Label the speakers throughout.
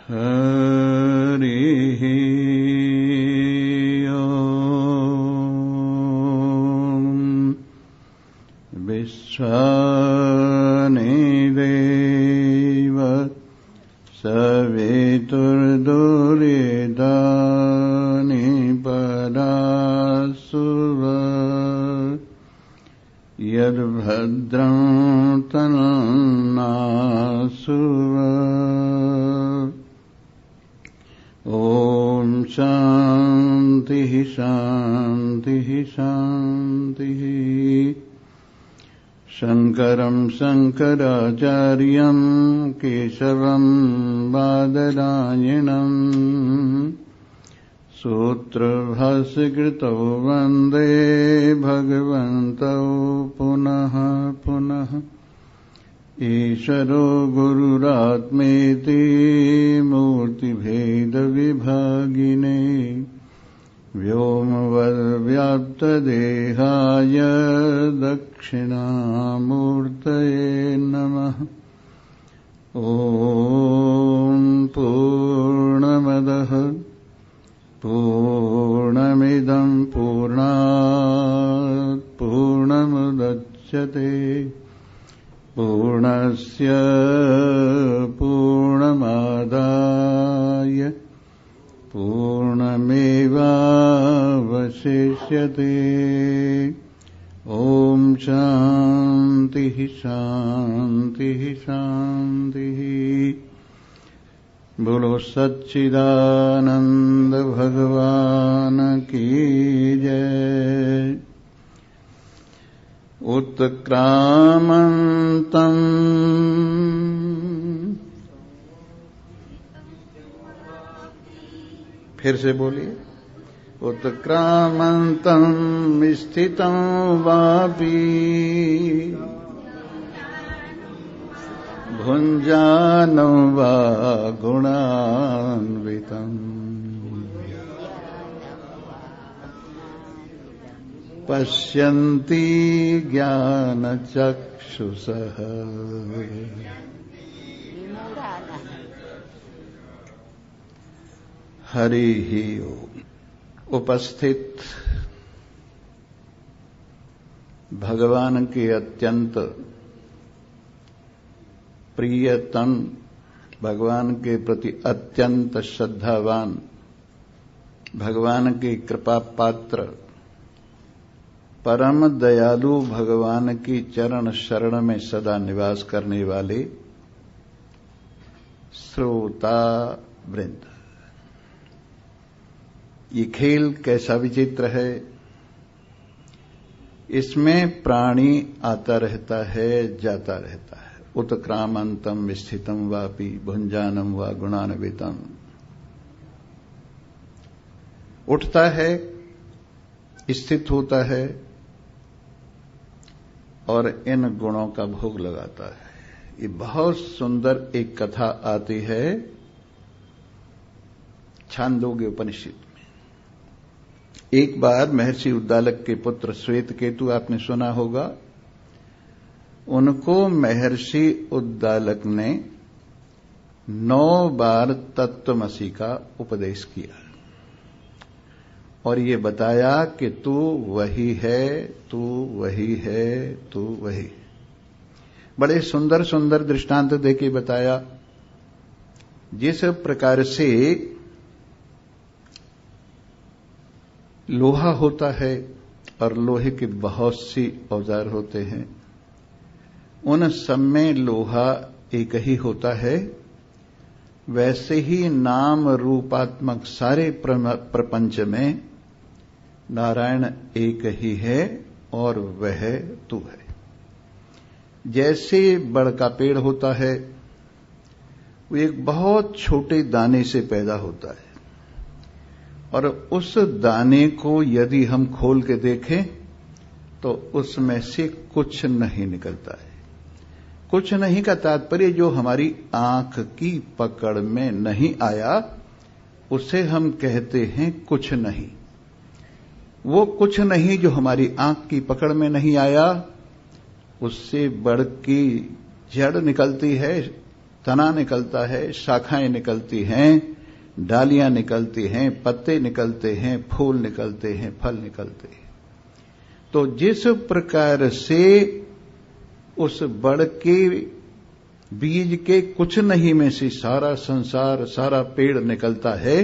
Speaker 1: हरिः ओम्। विश्वानि देव सवितुर्दुरितानि परासुव यद्भद्रं तन्नासुव। ॐ शान्तिः शान्तिः शान्तिः। शङ्करं शङ्कराचार्यं केशवं बादरायणम् सूत्रभाष्यकृतौ वन्दे भगवन्तौ पुनः पुनः। ईश्वरो गुरुरात्मेति मूर्तिभेदविभागिने व्योमवद्व्याप्तदेहाय दक्षिणामूर्तये नमः। ॐ पूर्णमदः पूर्णमिदं पूर्णात् पूर्णमुदच्यते पूर्णस्य पूर्णमादाय पूर्णमेवावशिष्यते। ॐ शान्तिः शान्तिः शान्तिः। बोलो सच्चिदानंद भगवान की जय। उत्क्रामन्तम् फिर से बोलिए। उत्क्रामन्तम् स्थितं वापि भुञ्जानं वा गुणान्वितम् पश्यन्ति ज्ञानचक्षुषः। हरिः ओम्। उपस्थित भगवान के अत्यंत प्रियतम, भगवान के प्रति अत्यंत श्रद्धावान, भगवान के कृपा पात्र, परम दयालु भगवान की चरण शरण में सदा निवास करने वाले श्रोता वृंद, ये खेल कैसा विचित्र है। इसमें प्राणी आता रहता है, जाता रहता है। उत्क्रामंतम स्थितम वापि भुंजानम वा गुणान्वितम। उठता है, स्थित होता है और इन गुणों का भोग लगाता है। ये बहुत सुंदर एक कथा आती है छांदोग्य उपनिषद में। एक बार महर्षि उद्दालक के पुत्र श्वेतकेतु, आपने सुना होगा, उनको महर्षि उद्दालक ने 9 बार तत्वमसि का उपदेश किया और ये बताया कि तू वही है, तू वही है, तू वही। बड़े सुंदर सुंदर दृष्टांत देके बताया। जिस प्रकार से लोहा होता है और लोहे के बहुत सी औजार होते हैं, उन सब में लोहा एक ही होता है, वैसे ही नाम रूपात्मक सारे प्रपंच में नारायण एक ही है और वह तू है। जैसे बड़ का पेड़ होता है, वो एक बहुत छोटे दाने से पैदा होता है और उस दाने को यदि हम खोल के देखें तो उसमें से कुछ नहीं निकलता है। कुछ नहीं का तात्पर्य जो हमारी आंख की पकड़ में नहीं आया उसे हम कहते हैं कुछ नहीं। वो कुछ नहीं जो हमारी आंख की पकड़ में नहीं आया, उससे बढ़ की जड़ निकलती है, तना निकलता है, शाखाएं निकलती हैं, डालियां निकलती हैं, पत्ते निकलते हैं, फूल निकलते हैं, फल निकलते हैं। तो जिस प्रकार से उस बड़ के बीज के कुछ नहीं में से सारा संसार, सारा पेड़ निकलता है,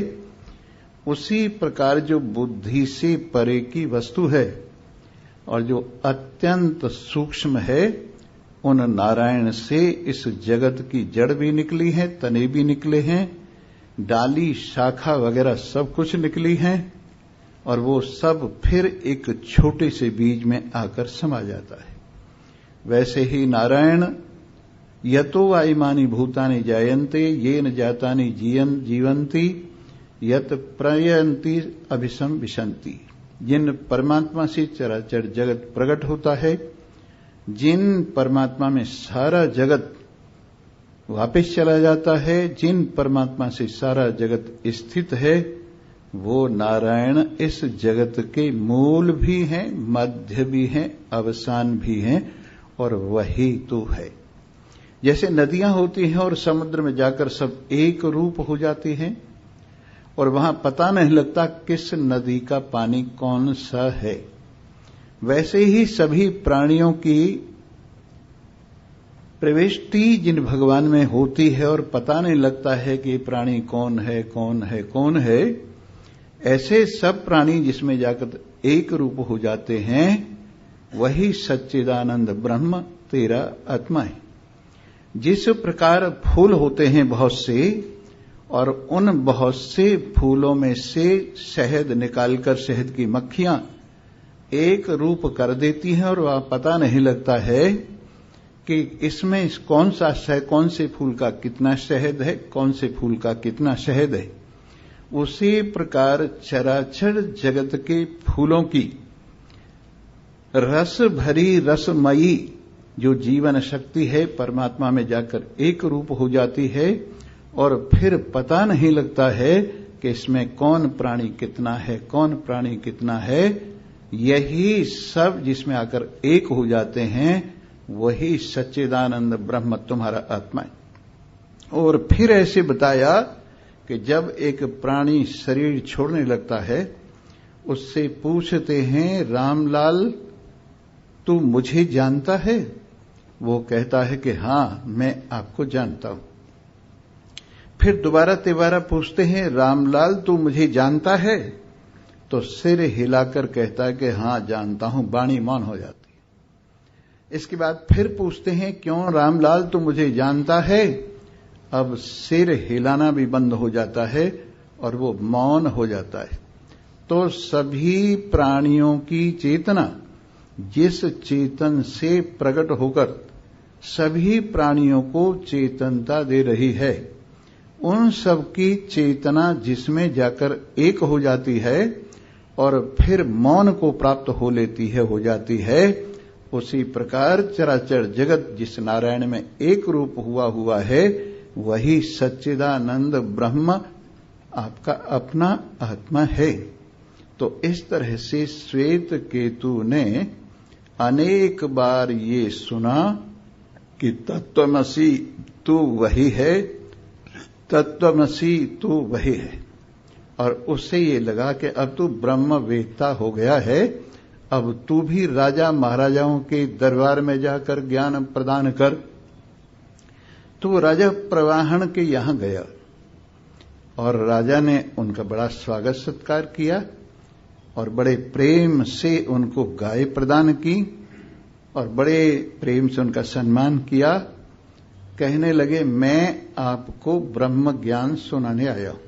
Speaker 1: उसी प्रकार जो बुद्धि से परे की वस्तु है और जो अत्यंत सूक्ष्म है, उन नारायण से इस जगत की जड़ भी निकली है, तने भी निकले हैं, डाली शाखा वगैरह सब कुछ निकली हैं, और वो सब फिर एक छोटे से बीज में आकर समा जाता है। वैसे ही नारायण यतो वाइमानि भूतानि जायन्ते येन जातानि जीवन्ति यत प्रयन्ति अभिसम विशन्ति। जिन परमात्मा से चराचर जगत प्रकट होता है, जिन परमात्मा में सारा जगत वापस चला जाता है, जिन परमात्मा से सारा जगत स्थित है, वो नारायण इस जगत के मूल भी हैं, मध्य भी हैं, अवसान भी हैं, और वही तो है। जैसे नदियां होती हैं और समुद्र में जाकर सब एक रूप हो जाती हैं, और वहां पता नहीं लगता किस नदी का पानी कौन सा है, वैसे ही सभी प्राणियों की प्रविष्टि जिन भगवान में होती है और पता नहीं लगता है कि प्राणी कौन है, कौन है, कौन है, ऐसे सब प्राणी जिसमें जाकर एक रूप हो जाते हैं, वही सच्चिदानंद ब्रह्म तेरा आत्मा है। जिस प्रकार फूल होते हैं बहुत से, और उन बहुत से फूलों में से शहद निकालकर शहद की मक्खियां एक रूप कर देती हैं, और वह पता नहीं लगता है कि इसमें कौन से फूल का कितना शहद है, कौन से फूल का कितना शहद है। उसी प्रकार चराचर जगत के फूलों की रस भरी रसमयी जो जीवन शक्ति है, परमात्मा में जाकर एक रूप हो जाती है, और फिर पता नहीं लगता है कि इसमें कौन प्राणी कितना है, कौन प्राणी कितना है। यही सब जिसमें आकर एक हो जाते हैं, वही सच्चिदानंद ब्रह्म तुम्हारा आत्मा है। और फिर ऐसे बताया कि जब एक प्राणी शरीर छोड़ने लगता है, उससे पूछते हैं, रामलाल तू मुझे जानता है? वो कहता है कि हां, मैं आपको जानता हूं। फिर दोबारा तिबारा पूछते हैं, रामलाल तू मुझे जानता है? तो सिर हिलाकर कहता है कि हां जानता हूं, वाणी मौन हो जाती है। इसके बाद फिर पूछते हैं, क्यों रामलाल तू मुझे जानता है? अब सिर हिलाना भी बंद हो जाता है और वो मौन हो जाता है। तो सभी प्राणियों की चेतना जिस चेतन से प्रकट होकर सभी प्राणियों को चेतनता दे रही है, उन सब की चेतना जिसमें जाकर एक हो जाती है और फिर मौन को प्राप्त हो लेती है, हो जाती है, उसी प्रकार चराचर जगत जिस नारायण में एक रूप हुआ है, वही सच्चिदानंद ब्रह्म आपका अपना आत्मा है। तो इस तरह से श्वेत केतु ने अनेक बार ये सुना कि तत्वमसि तू वही है, तत्वमसि तू वही है, और उससे ये लगा कि अब तू ब्रह्मवेत्ता हो गया है, अब तू भी राजा महाराजाओं के दरबार में जाकर ज्ञान प्रदान कर। तो राजा प्रवाहन के यहां गया और राजा ने उनका बड़ा स्वागत सत्कार किया और बड़े प्रेम से उनको गाय प्रदान की और बड़े प्रेम से उनका सम्मान किया। कहने लगे, मैं आपको ब्रह्म ज्ञान सुनाने आया हूं।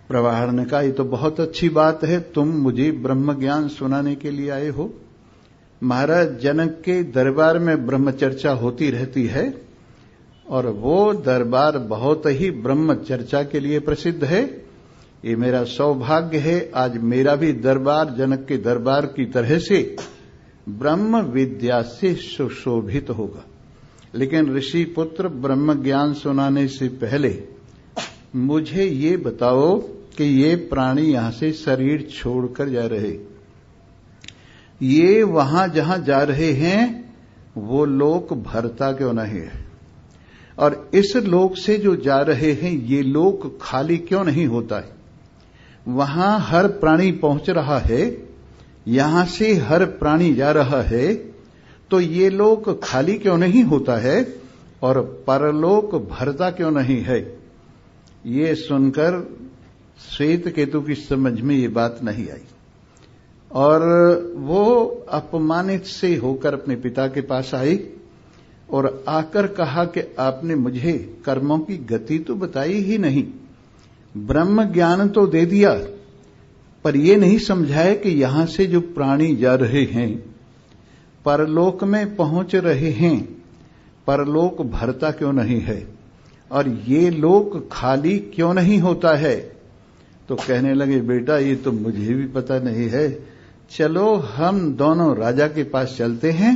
Speaker 1: प्रवाहन ने कहा, ये तो बहुत अच्छी बात है, तुम मुझे ब्रह्म ज्ञान सुनाने के लिए आए हो। महाराज जनक के दरबार में ब्रह्म चर्चा होती रहती है और वो दरबार बहुत ही ब्रह्म चर्चा के लिए प्रसिद्ध है। ये मेरा सौभाग्य है, आज मेरा भी दरबार जनक के दरबार की तरह से ब्रह्म विद्या से सुशोभित होगा। लेकिन ऋषि पुत्र, ब्रह्म ज्ञान सुनाने से पहले मुझे ये बताओ कि ये प्राणी यहां से शरीर छोड़कर जा रहे, ये वहां जहां जा रहे हैं वो लोक भरता क्यों नहीं है? और इस लोक से जो जा रहे हैं ये लोक खाली क्यों नहीं होता है? वहां हर प्राणी पहुंच रहा है, यहां से हर प्राणी जा रहा है, तो ये लोक खाली क्यों नहीं होता है और परलोक भरता क्यों नहीं है? ये सुनकर श्वेत केतु की समझ में ये बात नहीं आई और वो अपमानित से होकर अपने पिता के पास आई और आकर कहा कि आपने मुझे कर्मों की गति तो बताई ही नहीं, ब्रह्म ज्ञान तो दे दिया, पर ये नहीं समझाया कि यहां से जो प्राणी जा रहे हैं परलोक में पहुंच रहे हैं, परलोक भरता क्यों नहीं है और ये लोक खाली क्यों नहीं होता है? तो कहने लगे, बेटा ये तो मुझे भी पता नहीं है, चलो हम दोनों राजा के पास चलते हैं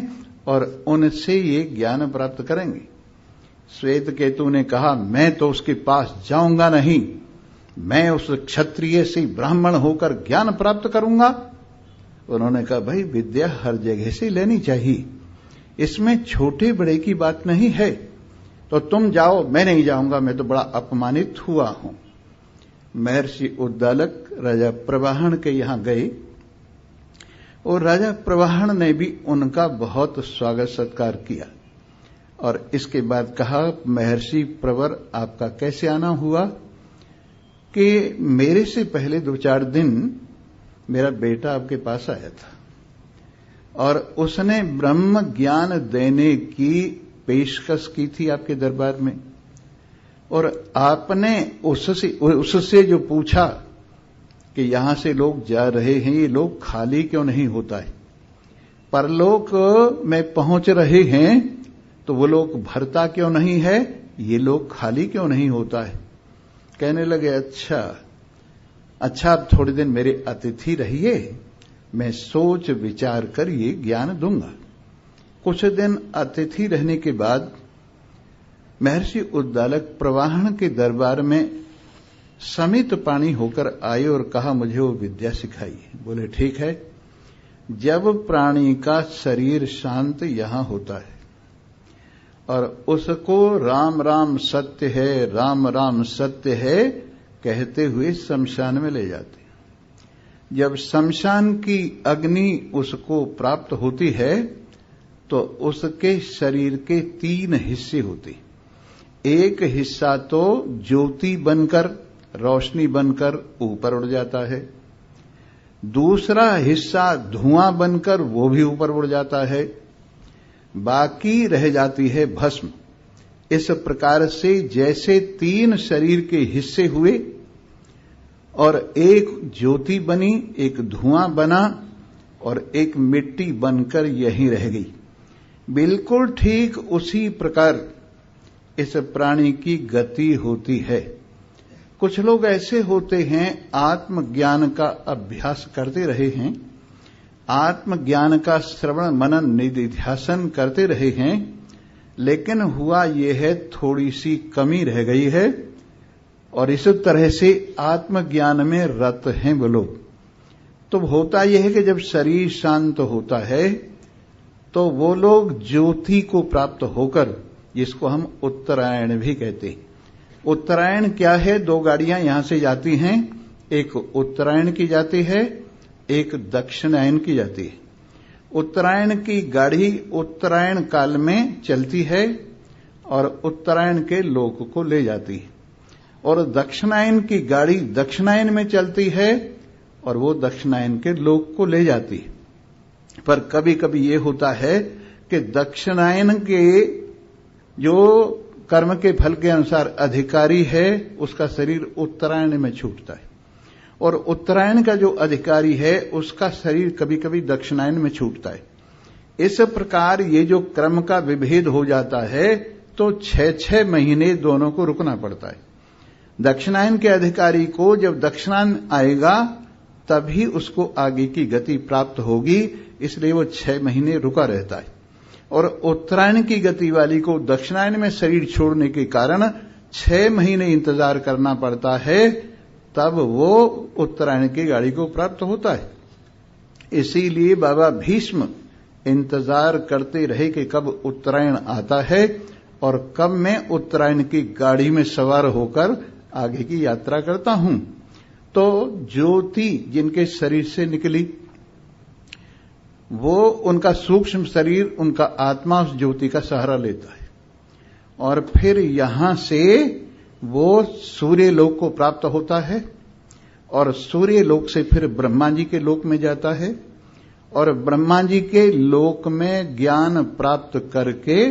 Speaker 1: और उनसे ये ज्ञान प्राप्त करेंगे। श्वेत केतु ने कहा, मैं तो उसके पास जाऊंगा नहीं, मैं उस क्षत्रिय से ब्राह्मण होकर ज्ञान प्राप्त करूंगा। उन्होंने कहा, भाई विद्या हर जगह से लेनी चाहिए, इसमें छोटे बड़े की बात नहीं है, तो तुम जाओ, मैं नहीं जाऊंगा, मैं तो बड़ा अपमानित हुआ हूं। महर्षि उद्दालक राजा प्रवाहन के यहां गए और राजा प्रवाहन ने भी उनका बहुत स्वागत सत्कार किया और इसके बाद कहा, महर्षि प्रवर आपका कैसे आना हुआ? कि मेरे से पहले 2-4 दिन मेरा बेटा आपके पास आया था और उसने ब्रह्म ज्ञान देने की पेशकश की थी आपके दरबार में, और आपने उससे जो पूछा कि यहां से लोग जा रहे हैं, ये लोग खाली क्यों नहीं होता है, परलोक में पहुंच रहे हैं तो वो लोग भरता क्यों नहीं है, ये लोग खाली क्यों नहीं होता है? कहने लगे, अच्छा आप थोड़े दिन मेरे अतिथि रहिए, मैं सोच विचार कर ये ज्ञान दूंगा। कुछ दिन अतिथि रहने के बाद महर्षि उद्दालक प्रवाहन के दरबार में समित पानी होकर आए और कहा, मुझे वो विद्या सिखाइए। बोले, ठीक है। जब प्राणी का शरीर शांत यहां होता है और उसको राम राम सत्य है, राम राम सत्य है कहते हुए शमशान में ले जाते हैं। जब शमशान की अग्नि उसको प्राप्त होती है तो उसके शरीर के 3 हिस्से होते हैं। एक हिस्सा तो ज्योति बनकर, रोशनी बनकर ऊपर उड़ जाता है, दूसरा हिस्सा धुआं बनकर वो भी ऊपर उड़ जाता है, बाकी रह जाती है भस्म। इस प्रकार से जैसे 3 शरीर के हिस्से हुए और एक ज्योति बनी, एक धुआं बना और एक मिट्टी बनकर यहीं रह गई, बिल्कुल ठीक उसी प्रकार इस प्राणी की गति होती है। कुछ लोग ऐसे होते हैं, आत्मज्ञान का अभ्यास करते रहे हैं, आत्मज्ञान का श्रवण मनन निधिध्यासन करते रहे हैं, लेकिन हुआ यह है थोड़ी सी कमी रह गई है और इस तरह से आत्मज्ञान में रत हैं वो लोग। तो होता यह है कि जब शरीर शांत होता है तो वो लोग ज्योति को प्राप्त होकर, जिसको हम उत्तरायण भी कहते हैं। उत्तरायण क्या है? 2 गाड़ियां यहां से जाती हैं, एक उत्तरायण की जाती है, एक दक्षिणायन की जाती है। उत्तरायण की गाड़ी उत्तरायण काल में चलती है और उत्तरायण के लोक को ले जाती है, और दक्षिणायन की गाड़ी दक्षिणायन में चलती है और वो दक्षिणायन के लोक को ले जाती है। पर कभी कभी ये होता है कि दक्षिणायन के जो कर्म के फल के अनुसार अधिकारी है उसका शरीर उत्तरायण में छूटता है, और उत्तरायण का जो अधिकारी है उसका शरीर कभी कभी दक्षिणायन में छूटता है। इस प्रकार ये जो क्रम का विभेद हो जाता है तो 6-6 महीने दोनों को रुकना पड़ता है। दक्षिणायन के अधिकारी को जब दक्षिणायन आएगा तभी उसको आगे की गति प्राप्त होगी, इसलिए वो 6 महीने रुका रहता है। और उत्तरायण की गति वाली को दक्षिणायन में शरीर छोड़ने के कारण 6 महीने इंतजार करना पड़ता है, तब वो उत्तरायण की गाड़ी को प्राप्त होता है। इसीलिए बाबा भीष्म इंतजार करते रहे कि कब उत्तरायण आता है और कब मैं उत्तरायण की गाड़ी में सवार होकर आगे की यात्रा करता हूं। तो ज्योति जिनके शरीर से निकली, वो उनका सूक्ष्म शरीर, उनका आत्मा उस ज्योति का सहारा लेता है और फिर यहां से वो सूर्य लोक को प्राप्त होता है और सूर्य लोक से फिर ब्रह्मा जी के लोक में जाता है और ब्रह्मा जी के लोक में ज्ञान प्राप्त करके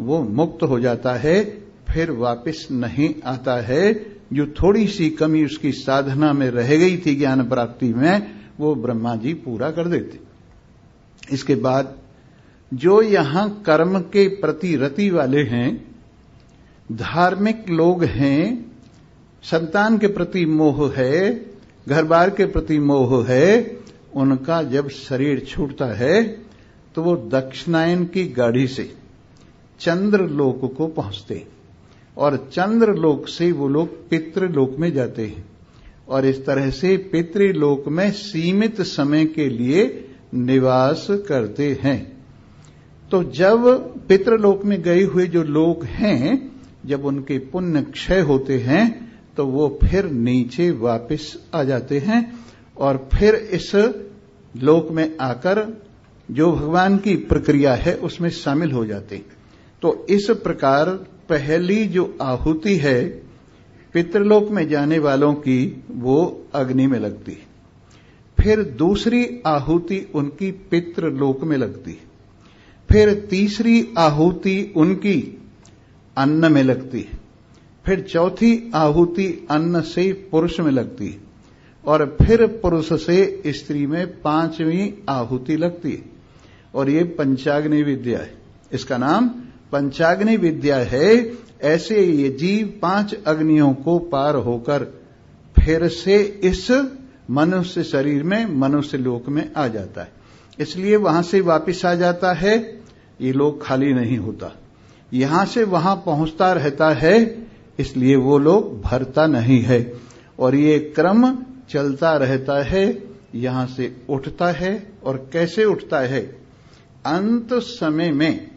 Speaker 1: वो मुक्त हो जाता है, फिर वापस नहीं आता है। जो थोड़ी सी कमी उसकी साधना में रह गई थी ज्ञान प्राप्ति में, वो ब्रह्मा जी पूरा कर देते। इसके बाद जो यहां कर्म के प्रति रति वाले हैं, धार्मिक लोग हैं, संतान के प्रति मोह है, घर बार के प्रति मोह है, उनका जब शरीर छूटता है तो वो दक्षिणायन की गाड़ी से चंद्रलोक को पहुंचते और चंद्रलोक से वो लोग पितृलोक में जाते हैं और इस तरह से पितृलोक में सीमित समय के लिए निवास करते हैं। तो जब पितृलोक में गए हुए जो लोग हैं, जब उनके पुण्य क्षय होते हैं तो वो फिर नीचे वापस आ जाते हैं और फिर इस लोक में आकर जो भगवान की प्रक्रिया है उसमें शामिल हो जाते हैं। तो इस प्रकार पहली जो आहुति है पितृलोक में जाने वालों की, वो अग्नि में लगती है। फिर दूसरी आहुति उनकी पितृलोक में लगती है। फिर तीसरी आहुति उनकी अन्न में लगती है। फिर चौथी आहुति अन्न से पुरुष में लगती है और फिर पुरुष से स्त्री में पांचवी आहुति लगती है और ये पंचाग्नि विद्या है। इसका नाम पंचाग्नि विद्या है। ऐसे ये जीव 5 अग्नियों को पार होकर फिर से इस मनुष्य शरीर में, मनुष्य लोक में आ जाता है। इसलिए वहां से वापस आ जाता है, ये लोक खाली नहीं होता, यहां से वहां पहुंचता रहता है, इसलिए वो लोग भरता नहीं है और ये क्रम चलता रहता है। यहां से उठता है और कैसे उठता है, अंत समय में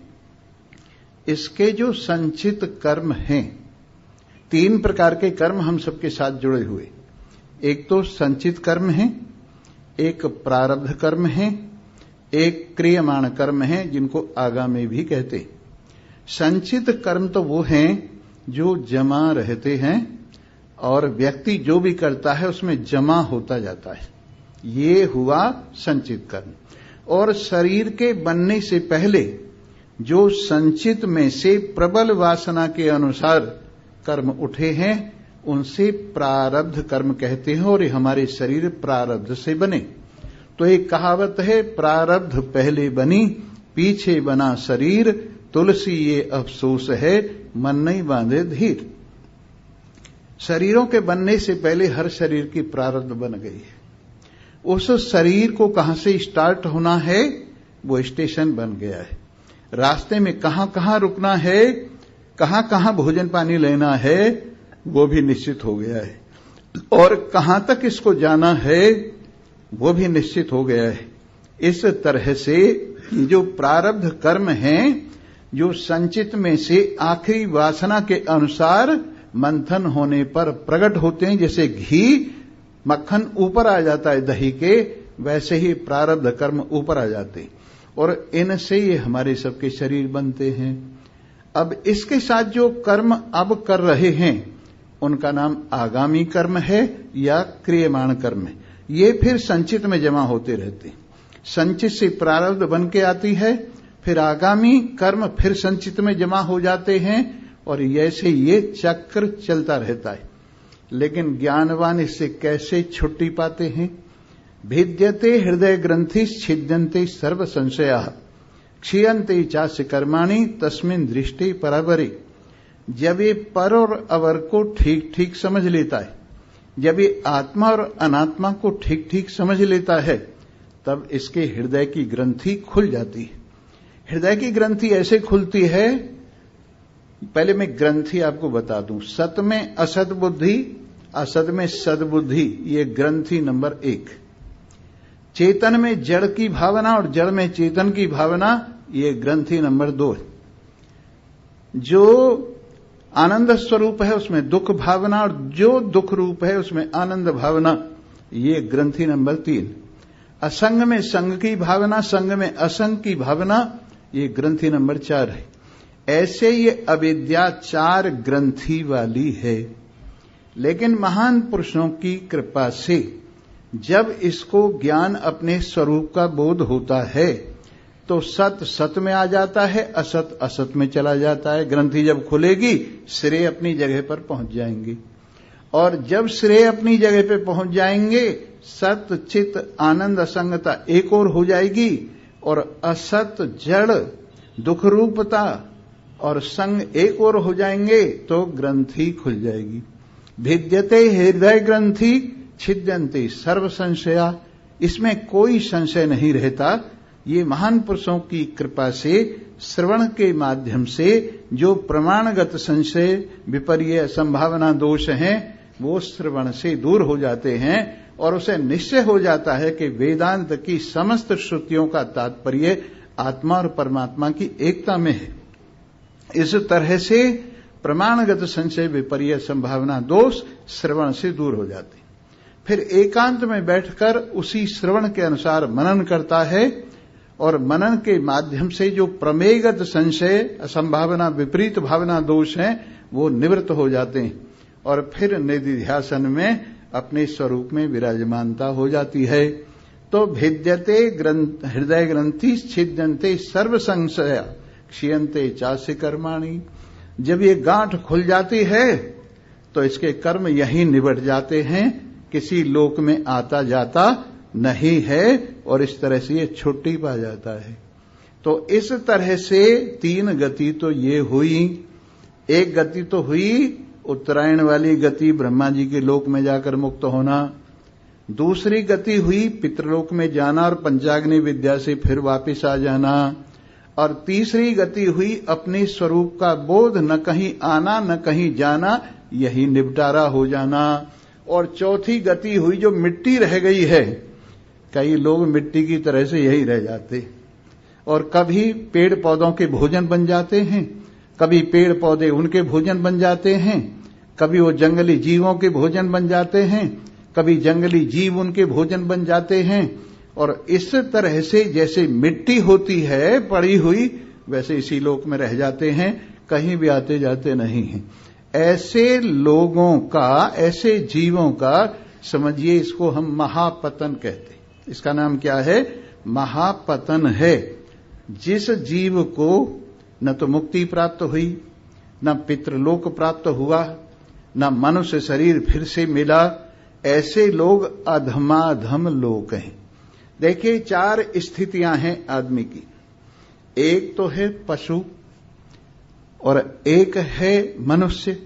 Speaker 1: इसके जो संचित कर्म हैं, 3 प्रकार के कर्म हम सबके साथ जुड़े हुए, एक तो संचित कर्म है, एक प्रारब्ध कर्म है, एक क्रियमाण कर्म है जिनको आगामी भी कहते हैं। संचित कर्म तो वो हैं जो जमा रहते हैं और व्यक्ति जो भी करता है उसमें जमा होता जाता है, ये हुआ संचित कर्म। और शरीर के बनने से पहले जो संचित में से प्रबल वासना के अनुसार कर्म उठे हैं उनसे प्रारब्ध कर्म कहते हैं और ये हमारे शरीर प्रारब्ध से बने। तो एक कहावत है, प्रारब्ध पहले बनी पीछे बना शरीर, तुलसी ये अफसोस है मन नहीं बांधे धीर। शरीरों के बनने से पहले हर शरीर की प्रारब्ध बन गई है। उस शरीर को कहां से स्टार्ट होना है वो स्टेशन बन गया है। रास्ते में कहां कहां रुकना है, कहां कहां भोजन पानी लेना है वो भी निश्चित हो गया है और कहां तक इसको जाना है वो भी निश्चित हो गया है। इस तरह से जो प्रारब्ध कर्म हैं, जो संचित में से आखिरी वासना के अनुसार मंथन होने पर प्रकट होते हैं, जैसे घी मक्खन ऊपर आ जाता है दही के, वैसे ही प्रारब्ध कर्म ऊपर आ जाते हैं और इनसे ये हमारे सबके शरीर बनते हैं। अब इसके साथ जो कर्म अब कर रहे हैं उनका नाम आगामी कर्म है या क्रियमाण कर्म है। ये फिर संचित में जमा होते रहते हैं। संचित से प्रारब्ध बन के आती है, फिर आगामी कर्म फिर संचित में जमा हो जाते हैं और ऐसे ये चक्र चलता रहता है। लेकिन ज्ञानवान इससे कैसे छुट्टी पाते हैं? भिद्यते हृदय ग्रंथि छिद्यन्ते सर्व संशया क्षीयन्ते चास्य कर्माणि तस्मिन् दृष्टि परावरे। जब ये पर और अवर को ठीक ठीक समझ लेता है, जब ये आत्मा और अनात्मा को ठीक ठीक समझ लेता है, तब इसके हृदय की ग्रंथि खुल जाती है। हृदय की ग्रंथि ऐसे खुलती है, पहले मैं ग्रंथि आपको बता दूं। सत में असत बुद्धि, असत में सद्बुद्धि, ये ग्रंथि नंबर 1। चेतन में जड़ की भावना और जड़ में चेतन की भावना, ये ग्रंथि नंबर 2 है। जो आनंद स्वरूप है उसमें दुख भावना, और जो दुख रूप है उसमें आनंद भावना, ये ग्रंथि नंबर 3। असंग में संग की भावना, संग में असंग की भावना, ये ग्रंथि नंबर 4 है। ऐसे ये अविद्या 4 ग्रंथि वाली है। लेकिन महान पुरुषों की कृपा से जब इसको ज्ञान अपने स्वरूप का बोध होता है तो सत सत में आ जाता है, असत असत में चला जाता है। ग्रंथि जब खुलेगी श्रेय अपनी जगह पर पहुंच जाएंगे, और जब श्रेय अपनी जगह पर पहुंच जाएंगे सत चित आनंद असंगता एक और हो जाएगी, और असत जड़ दुख रूपता और संग एक और हो जाएंगे, तो ग्रंथि खुल जाएगी। भिद्यते हृदय ग्रंथि छिद्यन्ते सर्व संशया, इसमें कोई संशय नहीं रहता। ये महान पुरुषों की कृपा से श्रवण के माध्यम से जो प्रमाणगत संशय विपर्य संभावना दोष हैं वो श्रवण से दूर हो जाते हैं, और उसे निश्चय हो जाता है कि वेदांत की समस्त श्रुतियों का तात्पर्य आत्मा और परमात्मा की एकता में है। इस तरह से प्रमाणगत संशय विपर्य संभावना दोष श्रवण से दूर हो जाते हैं। फिर एकांत में बैठकर उसी श्रवण के अनुसार मनन करता है, और मनन के माध्यम से जो प्रमेयगत संशय संभावना विपरीत भावना दोष हैं वो निवृत्त हो जाते हैं, और फिर निधिध्यासन में अपने स्वरूप में विराजमानता हो जाती है। तो भिद्यते हृदय ग्रंथि छिद्यन्ते सर्व संशया क्षीयन्ते चास्य कर्माणि। जब ये गांठ खुल जाती है तो इसके कर्म यहीं निबट जाते हैं, किसी लोक में आता जाता नहीं है, और इस तरह से ये छुट्टी पा जाता है। तो इस तरह से 3 गति तो ये हुई। एक गति तो हुई उत्तरायण वाली गति, ब्रह्मा जी के लोक में जाकर मुक्त होना। दूसरी गति हुई पितृलोक में जाना और पंचाग्नि विद्या से फिर वापस आ जाना। और तीसरी गति हुई अपने स्वरूप का बोध, न कहीं आना न कहीं जाना, यही निपटारा हो जाना। और चौथी गति हुई जो मिट्टी रह गई है, कई लोग मिट्टी की तरह से यही रह जाते, और कभी पेड़ पौधों के भोजन बन जाते हैं, कभी पेड़ पौधे उनके भोजन बन जाते हैं, कभी वो जंगली जीवों के भोजन बन जाते हैं, कभी जंगली जीव उनके भोजन बन जाते हैं। और इस तरह से जैसे मिट्टी होती है पड़ी हुई, वैसे इसी लोक में रह जाते हैं, कहीं भी आते जाते नहीं हैं। ऐसे लोगों का, ऐसे जीवों का समझिए, इसको हम महापतन कहते हैं। इसका नाम क्या है? महापतन है। जिस जीव को न तो मुक्ति प्राप्त हुई, न पितृलोक प्राप्त हुआ, न मनुष्य शरीर फिर से मिला, ऐसे लोग अधमाधम लोग हैं। देखिए 4 स्थितियां हैं आदमी की। एक तो है पशु, और एक है मनुष्य,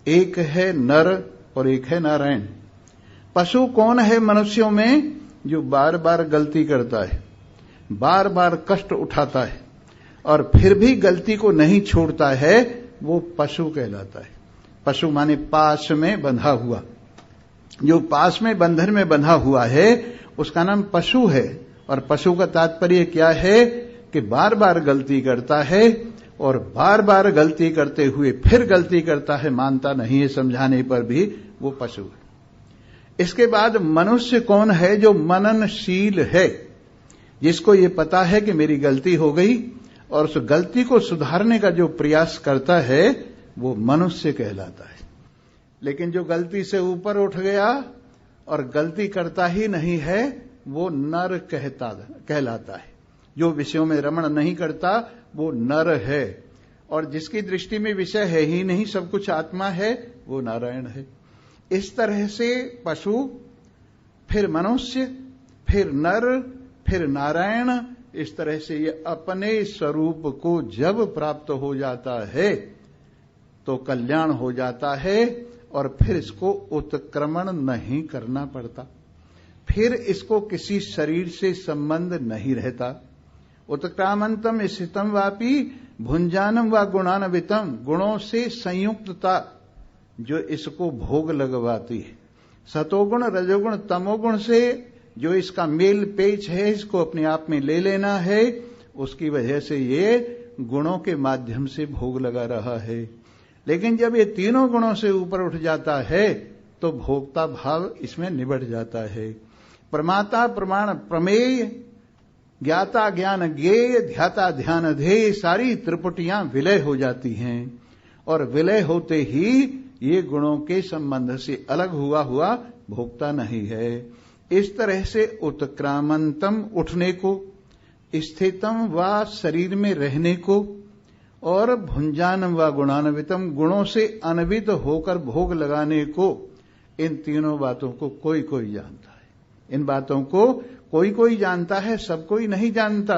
Speaker 1: एक है नर, और एक है नारायण। पशु कौन है मनुष्यों में? जो बार बार गलती करता है, बार बार कष्ट उठाता है, और फिर भी गलती को नहीं छोड़ता है, वो पशु कहलाता है। पशु माने पास में बंधा हुआ। जो पास में बंधन में बंधा हुआ है उसका नाम पशु है। और पशु का तात्पर्य क्या है कि बार बार गलती करता है, और बार बार गलती करते हुए फिर गलती करता है, मानता नहीं है, समझाने पर भी वो पशु है। इसके बाद मनुष्य कौन है? जो मननशील है, जिसको ये पता है कि मेरी गलती हो गई, और उस गलती को सुधारने का जो प्रयास करता है वो मनुष्य कहलाता है। लेकिन जो गलती से ऊपर उठ गया और गलती करता ही नहीं है, वो नर कहलाता है। जो विषयों में रमण नहीं करता वो नर है, और जिसकी दृष्टि में विषय है ही नहीं, सब कुछ आत्मा है, वो नारायण है। इस तरह से पशु, फिर मनुष्य, फिर नर, फिर नारायण, इस तरह से ये अपने स्वरूप को जब प्राप्त हो जाता है तो कल्याण हो जाता है, और फिर इसको उत्क्रमण नहीं करना पड़ता, फिर इसको किसी शरीर से संबंध नहीं रहता। उत्क्रामंतम स्थितम वापी भुंजानम व गुणान्वितम, गुणों से संयुक्तता जो इसको भोग लगवाती है। सतोगुण रजोगुण तमोगुण से जो इसका मेल पेच है, इसको अपने आप में ले लेना है, उसकी वजह से ये गुणों के माध्यम से भोग लगा रहा है। लेकिन जब ये तीनों गुणों से ऊपर उठ जाता है तो भोक्ता भाव इसमें निबट जाता है। प्रमाता प्रमाण प्रमेय, ज्ञाता ज्ञान ज्ञेय, ध्याता ध्यान ध्येय, सारी त्रिपुटियां विलय हो जाती हैं और विलय होते ही ये गुणों के संबंध से अलग हुआ भोक्ता नहीं है। इस तरह से उत्क्रामंतम उठने को, स्थितम व शरीर में रहने को और भुंजानम व गुणान्वितम गुणों से अन्वित होकर भोग लगाने को, इन तीनों बातों को कोई कोई जानता है। इन बातों को कोई कोई जानता है, सब कोई नहीं जानता।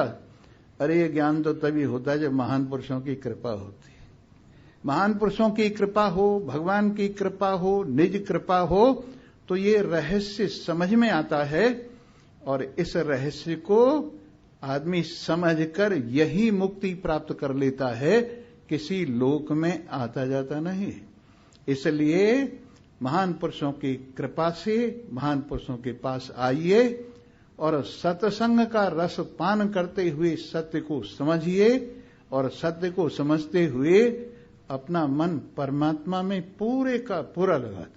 Speaker 1: अरे ये ज्ञान तो तभी होता है जब महान पुरुषों की कृपा होती है। महान पुरुषों की कृपा हो, भगवान की कृपा हो, निज कृपा हो, तो ये रहस्य समझ में आता है और इस रहस्य को आदमी समझकर यही मुक्ति प्राप्त कर लेता है, किसी लोक में आता जाता नहीं। इसलिए महान पुरुषों की कृपा से महान पुरुषों के पास आइए और सत्संग का रस पान करते हुए सत्य को समझिए और सत्य को समझते हुए अपना मन परमात्मा में पूरे का पूरा लगा दीजिए।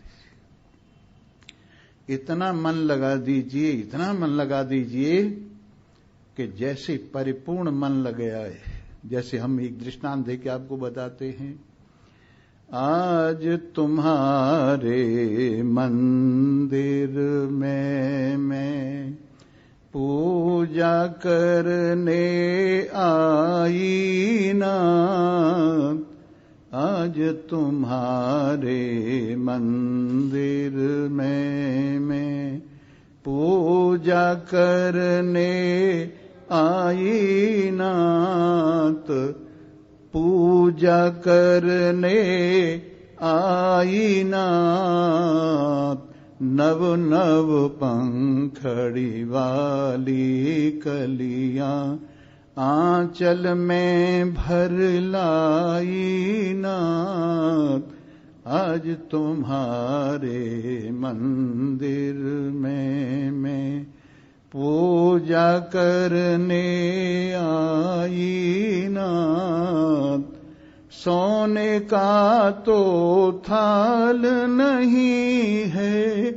Speaker 1: इतना मन लगा दीजिए, इतना मन लगा दीजिए कि जैसे परिपूर्ण मन लग गया है। जैसे हम एक दृष्टांत देके आपको बताते हैं। आज तुम्हारे मंदिर में मैं पूजा करने आई ना, आज तुम्हारे मंदिर में मैं पूजा करने आई नाथ, पूजा करने आई नाथ, नव नव पंखड़ी वाली कलियां आंचल में भर लाई नाथ, आज तुम्हारे मंदिर में मैं पूजा करने आई नाथ। सोने का तो थाल नहीं है,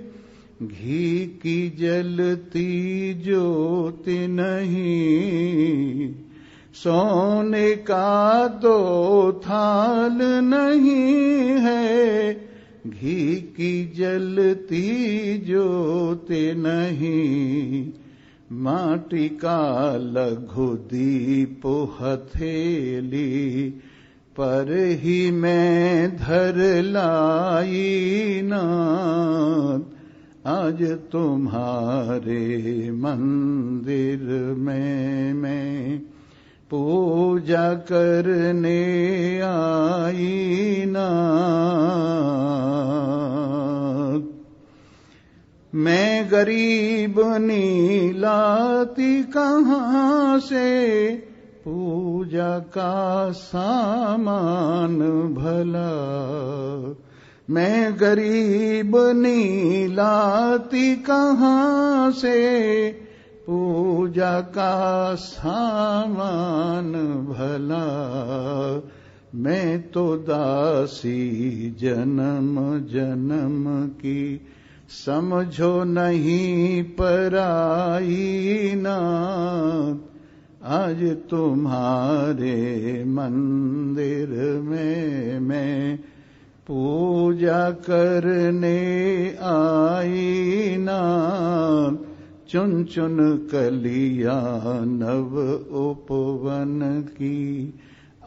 Speaker 1: घी की जलती ज्योति नहीं। सोने का तो थाल नहीं है, घी की जलती ज्योति नहीं। माटी का लघु दीप हथेली पर ही मैं धर लाई नाथ, आज तुम्हारे मंदिर में मैं पूजा करने आई नाथ। मैं गरीब नीलाती कहाँ से पूजा का सामान भला। मैं गरीब नीलाती कहाँ से पूजा का सामान भला। मैं तो दासी जन्म जन्म की समझो नहीं पराई नाथ, आज तुम्हारे मंदिर में मैं पूजा करने आई नाथ। चुन चुन कलिया नव उपवन की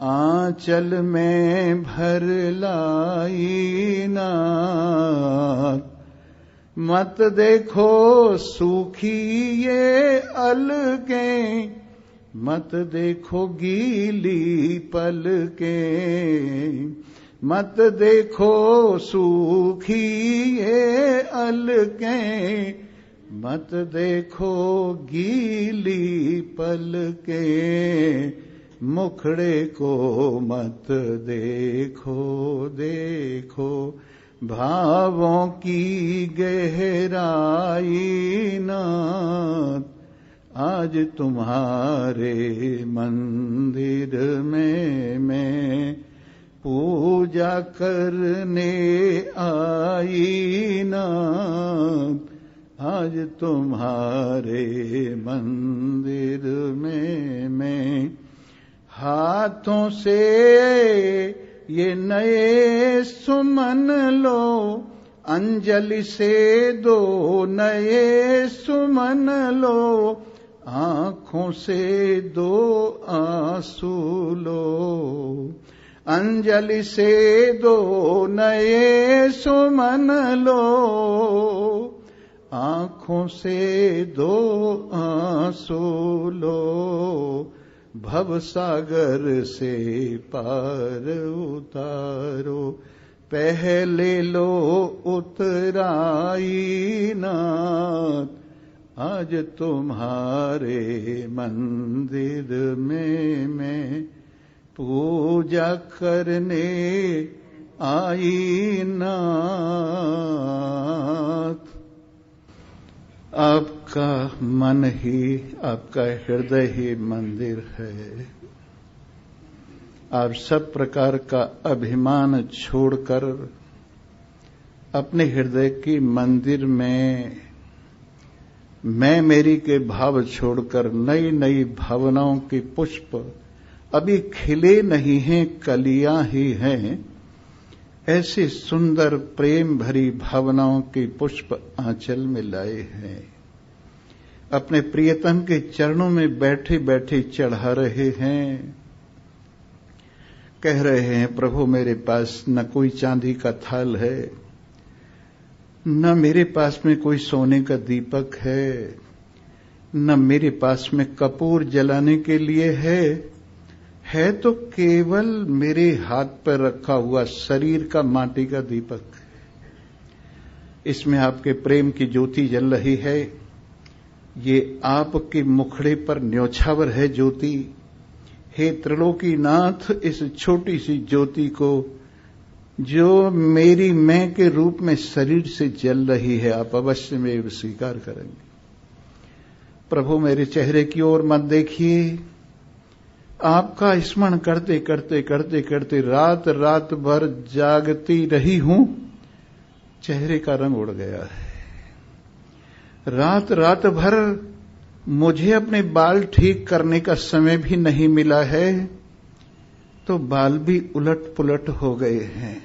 Speaker 1: आंचल में भर लाई नाथ। मत देखो सूखी ये अलकें, मत देखो गीली पलकें। मत देखो सूखी ये अलकें, मत देखो गीली पलकें। मुखड़े को मत देखो देखो भावों की गहराई नाथ, आज तुम्हारे मंदिर में मैं पूजा करने आई नाथ। आज तुम्हारे मंदिर में मैं हाथों से ये नए सुमन लो, अंजलि से दो नए सुमन लो, आंखों से दो आंसू लो। अंजलि से दो नए सुमन लो, आंखों से दो आंसू लो। भव सागर से पार उतारो, पहले लो उतराई नाथ। आज तुम्हारे मंदिर में मैं पूजा करने आई नाथ। आपका मन ही, आपका हृदय ही मंदिर है। आप सब प्रकार का अभिमान छोड़कर अपने हृदय की मंदिर में मैं मेरी के भाव छोड़कर नई नई भावनाओं के पुष्प अभी खिले नहीं हैं, कलियां ही हैं। ऐसे सुंदर प्रेम भरी भावनाओं के पुष्प आंचल में लाए हैं। अपने प्रियतम के चरणों में बैठे बैठे चढ़ा रहे हैं। कह रहे हैं, प्रभु मेरे पास न कोई चांदी का थाल है, न मेरे पास में कोई सोने का दीपक है, न मेरे पास में कपूर जलाने के लिए है तो केवल मेरे हाथ पर रखा हुआ शरीर का माटी का दीपक। इसमें आपके प्रेम की ज्योति जल रही है। ये आपके मुखड़े पर न्योछावर है ज्योति। हे त्रिलोकीनाथ, इस छोटी सी ज्योति को जो मेरी मैं के रूप में शरीर से जल रही है, आप अवश्य में स्वीकार करेंगे। प्रभु मेरे चेहरे की ओर मत देखिए। आपका स्मरण करते करते करते करते रात रात भर जागती रही हूं, चेहरे का रंग उड़ गया है। रात रात भर मुझे अपने बाल ठीक करने का समय भी नहीं मिला है, तो बाल भी उलट पुलट हो गए हैं।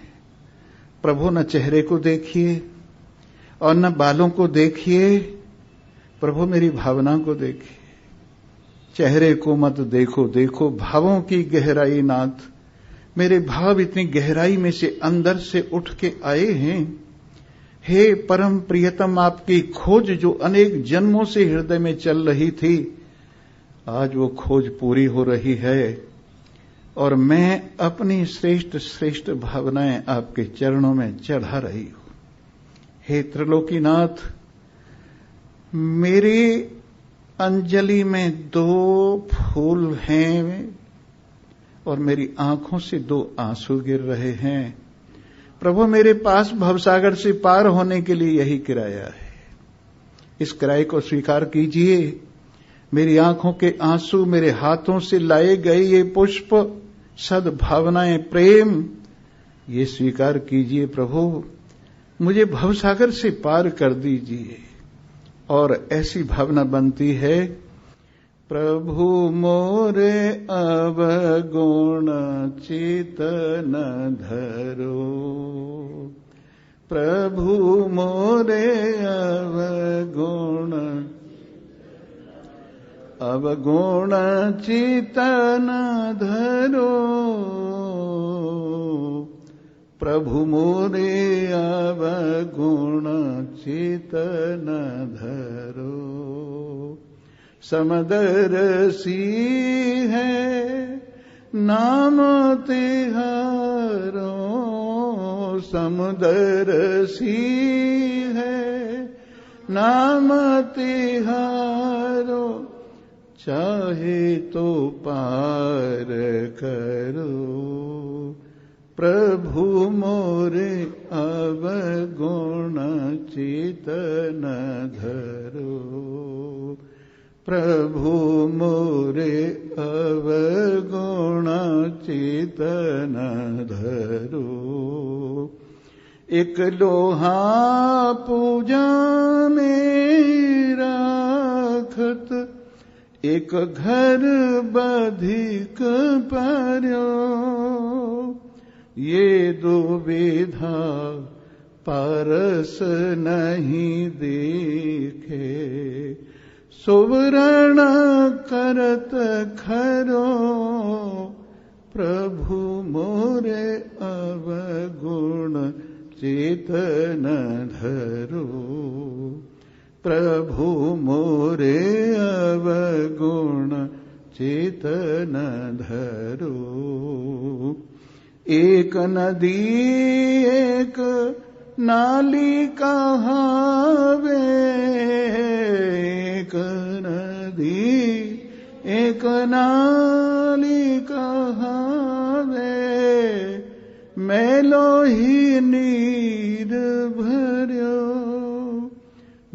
Speaker 1: प्रभु न चेहरे को देखिए और न बालों को देखिए, प्रभु मेरी भावना को देखिए। चेहरे को मत देखो, देखो भावों की गहराई नाथ। मेरे भाव इतनी गहराई में से अंदर से उठ के आए हैं। हे परम प्रियतम, आपकी खोज जो अनेक जन्मों से हृदय में चल रही थी, आज वो खोज पूरी हो रही है और मैं अपनी श्रेष्ठ श्रेष्ठ भावनाएं आपके चरणों में चढ़ा रही हूं। हे त्रिलोकीनाथ, मेरी अंजलि में 2 फूल हैं और मेरी आंखों से 2 आंसू गिर रहे हैं। प्रभु मेरे पास भवसागर से पार होने के लिए यही किराया है। इस किराए को स्वीकार कीजिए। मेरी आंखों के आंसू, मेरे हाथों से लाए गए ये पुष्प, सद्भावनाएं, प्रेम, ये स्वीकार कीजिए। प्रभु मुझे भवसागर से पार कर दीजिए। और ऐसी भावना बनती है, प्रभु मोरे अवगुण चित न धरो, प्रभु मोरे अवगुण चित न धरो, प्रभु मोरे अवगुण चित न धरो। समदरसी है नाम तिहारो, समदरसी है नाम तिहारो, चाहे तो पार करो, प्रभु मोरे अवगुण चित न धरो, प्रभु मोरे अवगुण चेतन धरो। एक लोहा पूजा में राखत, एक घर बधिक पर्यो। ये दो विधा पारस नहीं देखे, सुवर्ण करत खरो। प्रभु मोरे अवगुण चेतन धरो। प्रभु मोरे अवगुण चेतन धरो। एक नदी एक नाली कहावे, एक नदी एक नाली कहावे। मैलो ही नीर भर्यो,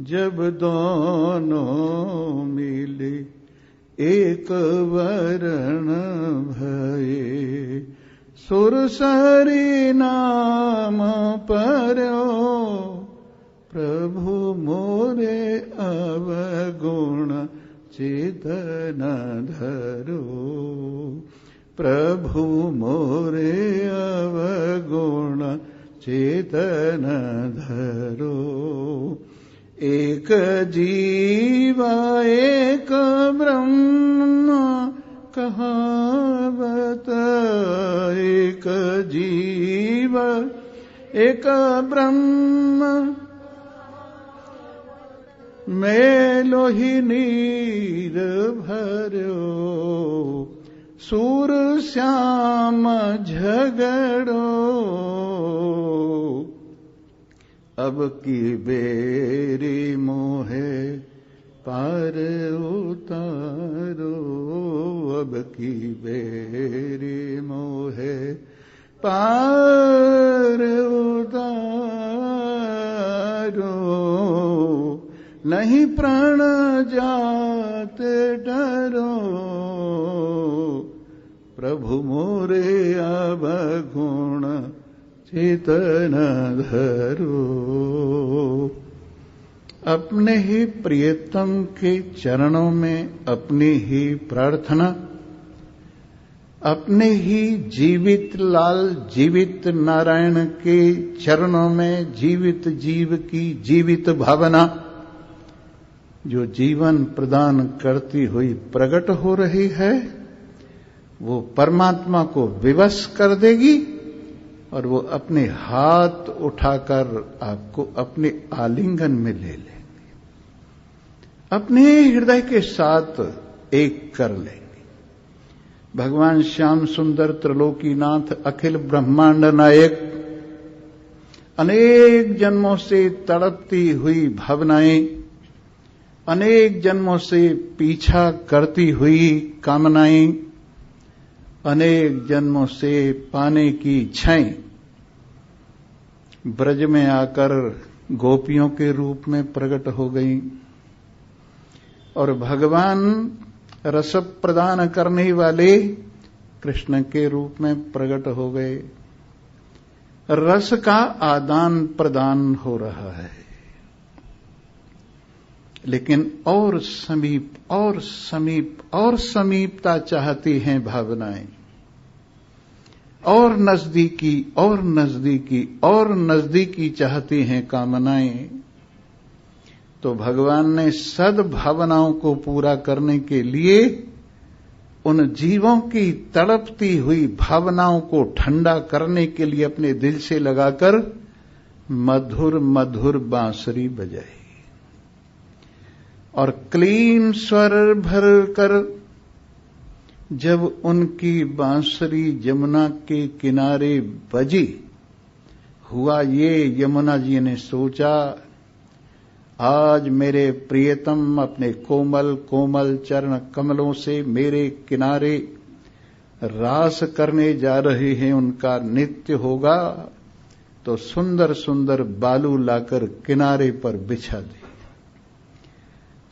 Speaker 1: जब दोनों मिले एक वरण भये। सुरसरी नाम पर्यो, प्रभु मोरे अवगुण चेतन धरो। प्रभु मोरे अवगुण चेतन धरो। एक जीव एक ब्रह्म कहावत, एक जीव एक ब्रह्म। मैलो ही नीर भर्यो, सूर श्याम झगड़ो। अब की बेरी मोहे पार उतारो। अब की बेरी मोहे पार उतारो। नहीं प्राण जात डरो, प्रभु मोरे अवगुण चेतन धरो। अपने ही प्रियतम के चरणों में अपनी ही प्रार्थना, अपने ही जीवित लाल जीवित नारायण के चरणों में जीवित जीव की जीवित भावना जो जीवन प्रदान करती हुई प्रकट हो रही है, वो परमात्मा को विवश कर देगी और वो अपने हाथ उठाकर आपको अपने आलिंगन में ले लेंगे, अपने हृदय के साथ एक कर लेंगे। भगवान श्याम सुंदर त्रिलोकीनाथ अखिल ब्रह्मांड नायक अनेक जन्मों से तड़पती हुई भावनाएं, अनेक जन्मों से पीछा करती हुई कामनाएं, अनेक जन्मों से पाने की इच्छाएं ब्रज में आकर गोपियों के रूप में प्रकट हो गई और भगवान रस प्रदान करने वाले कृष्ण के रूप में प्रकट हो गए। रस का आदान प्रदान हो रहा है, लेकिन और समीप और समीप और समीपता चाहती हैं भावनाएं, और नजदीकी और नजदीकी और नजदीकी चाहती हैं कामनाएं। तो भगवान ने सद्भावनाओं को पूरा करने के लिए उन जीवों की तड़पती हुई भावनाओं को ठंडा करने के लिए अपने दिल से लगाकर मधुर मधुर बांसुरी बजाई और क्लीन स्वर भर कर जब उनकी बांसुरी यमुना के किनारे बजी, हुआ ये यमुना जी ने सोचा आज मेरे प्रियतम अपने कोमल कोमल चरण कमलों से मेरे किनारे रास करने जा रहे हैं, उनका नित्य होगा, तो सुंदर सुंदर बालू लाकर किनारे पर बिछा दे।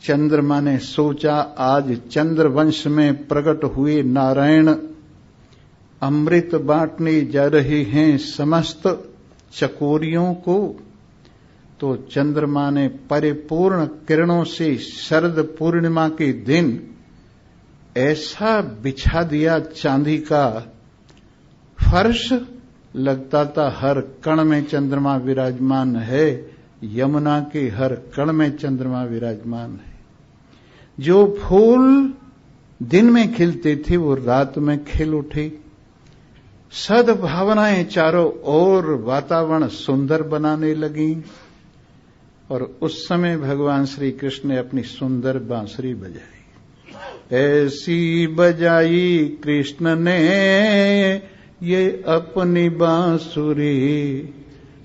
Speaker 1: चंद्रमा ने सोचा आज चंद्रवंश में प्रकट हुए नारायण अमृत बांटने जा रहे हैं समस्त चकोरियों को। तो चंद्रमा ने परिपूर्ण किरणों से शरद पूर्णिमा के दिन ऐसा बिछा दिया चांदी का फर्श, लगता था हर कण में चंद्रमा विराजमान है, यमुना के हर कण में चंद्रमा विराजमान है। जो फूल दिन में खिलते थे वो रात में खिल उठे, सद्भावनाएं चारों ओर वातावरण सुंदर बनाने लगी। और उस समय भगवान श्री कृष्ण ने अपनी सुंदर बांसुरी बजाई। ऐसी बजाई कृष्ण ने ये अपनी बांसुरी,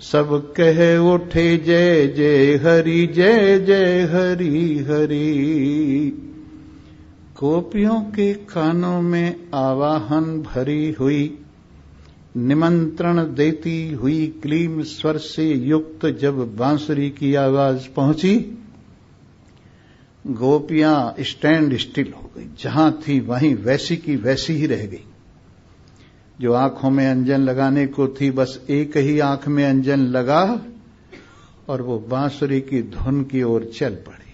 Speaker 1: सब कह उठे जय जय हरि जय जय हरि हरि। गोपियों के कानों में आवाहन भरी हुई, निमंत्रण देती हुई क्लीम स्वर से युक्त जब बांसुरी की आवाज पहुंची, गोपियां स्टैंड स्टिल हो गई। जहां थी वहीं वैसी की वैसी ही रह गई। जो आंखों में अंजन लगाने को थी बस एक ही आंख में अंजन लगा और वो बांसुरी की धुन की ओर चल पड़ी।